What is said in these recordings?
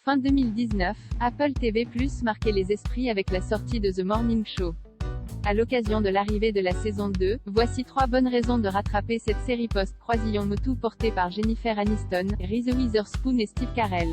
Fin 2019, Apple TV+ marquait les esprits avec la sortie de The Morning Show. À l'occasion de l'arrivée de la saison 2, voici 3 bonnes raisons de rattraper cette série post-Croisillon Moutou portée par Jennifer Aniston, Reese Witherspoon et Steve Carell.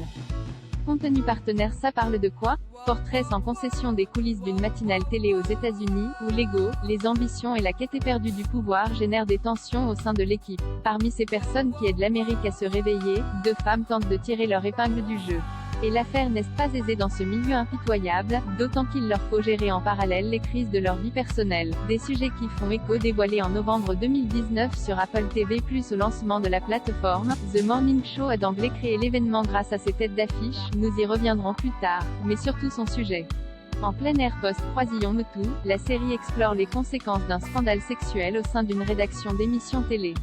Contenu partenaire. Ça parle de quoi? Portrait sans concession des coulisses d'une matinale télé aux États-Unis, où l'ego, les ambitions et la quête éperdue du pouvoir génèrent des tensions au sein de l'équipe. Parmi ces personnes qui aident l'Amérique à se réveiller, 2 femmes tentent de tirer leur épingle du jeu. Et l'affaire n'est pas aisée dans ce milieu impitoyable, d'autant qu'il leur faut gérer en parallèle les crises de leur vie personnelle. Des sujets qui font écho dévoilés en novembre 2019 sur Apple TV+. Au lancement de la plateforme, The Morning Show a d'emblée créé l'événement grâce à ses têtes d'affiche, nous y reviendrons plus tard, mais surtout son sujet. En plein air post-Croisillon Moutou, la série explore les conséquences d'un scandale sexuel au sein d'une rédaction d'émissions télé.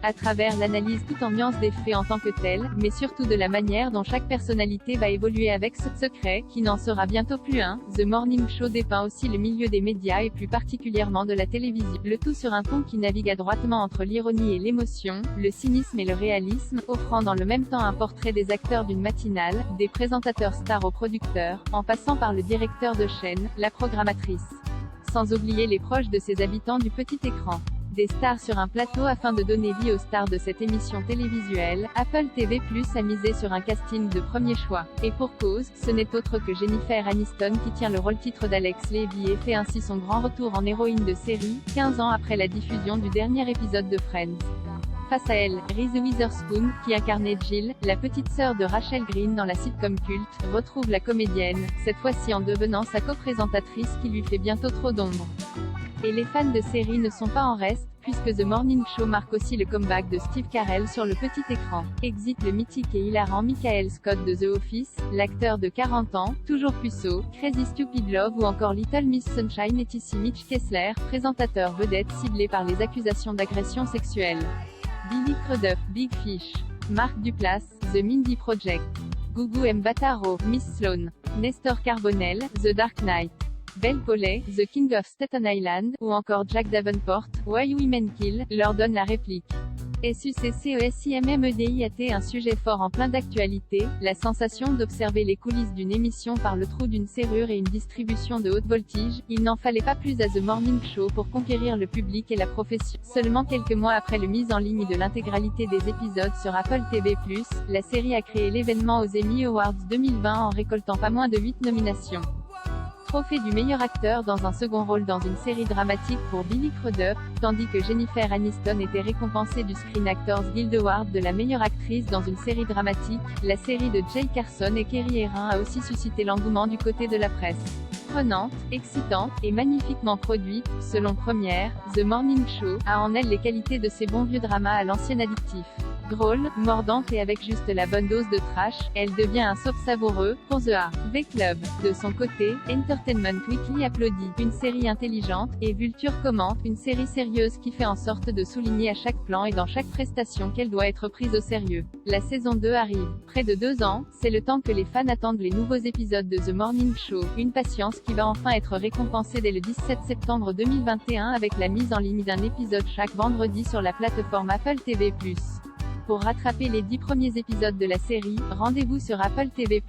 À travers l'analyse tout en nuances des faits en tant que tels, mais surtout de la manière dont chaque personnalité va évoluer avec ce secret, qui n'en sera bientôt plus un, The Morning Show dépeint aussi le milieu des médias et plus particulièrement de la télévision, le tout sur un ton qui navigue adroitement entre l'ironie et l'émotion, le cynisme et le réalisme, offrant dans le même temps un portrait des acteurs d'une matinale, des présentateurs stars aux producteurs, en passant par le directeur de chaîne, la programmatrice. Sans oublier les proches de ses habitants du petit écran. Des stars sur un plateau. Afin de donner vie aux stars de cette émission télévisuelle, Apple TV+ a misé sur un casting de premier choix. Et pour cause, ce n'est autre que Jennifer Aniston qui tient le rôle-titre d'Alex Levy et fait ainsi son grand retour en héroïne de série, 15 ans après la diffusion du dernier épisode de Friends. Face à elle, Reese Witherspoon, qui incarnait Jill, la petite sœur de Rachel Green dans la sitcom culte, retrouve la comédienne, cette fois-ci en devenant sa co-présentatrice qui lui fait bientôt trop d'ombre. Et les fans de série ne sont pas en reste, puisque The Morning Show marque aussi le comeback de Steve Carell sur le petit écran. Exit le mythique et hilarant Michael Scott de The Office, l'acteur de 40 ans, toujours puceau, Crazy Stupid Love ou encore Little Miss Sunshine est ici Mitch Kessler, présentateur vedette ciblé par les accusations d'agression sexuelle. Billy Crudup, Big Fish. Mark Duplass, The Mindy Project. Gugu Mbatha-Raw, Miss Sloane. Nestor Carbonell, The Dark Knight. Belle Paulet, The King of Staten Island, ou encore Jack Davenport, Why Women Kill, leur donne la réplique. SUCCESIMMEDIAT. Un sujet fort en plein d'actualité, la sensation d'observer les coulisses d'une émission par le trou d'une serrure et une distribution de haute voltige, il n'en fallait pas plus à The Morning Show pour conquérir le public et la profession. Seulement quelques mois après le mise en ligne de l'intégralité des épisodes sur Apple TV+, la série a créé l'événement aux Emmy Awards 2020 en récoltant pas moins de 8 nominations. Trophée du meilleur acteur dans un second rôle dans une série dramatique pour Billy Crudup, tandis que Jennifer Aniston était récompensée du Screen Actors Guild Award de la meilleure actrice dans une série dramatique. La série de Jay Carson et Kerry Ehrin a aussi suscité l'engouement du côté de la presse. Prenante, excitante, et magnifiquement produite, selon Première, The Morning Show a en elle les qualités de ces bons vieux dramas à l'ancien addictif. Drôle, mordante et avec juste la bonne dose de trash, elle devient un soap savoureux, pour The A.V. Club. De son côté, Entertainment Weekly applaudit, une série intelligente, et Vulture commente, une série sérieuse qui fait en sorte de souligner à chaque plan et dans chaque prestation qu'elle doit être prise au sérieux. La saison 2 arrive. Près de 2 ans, c'est le temps que les fans attendent les nouveaux épisodes de The Morning Show, une patience qui va enfin être récompensée dès le 17 septembre 2021 avec la mise en ligne d'un épisode chaque vendredi sur la plateforme Apple TV+. Pour rattraper les 10 premiers épisodes de la série, rendez-vous sur Apple TV+.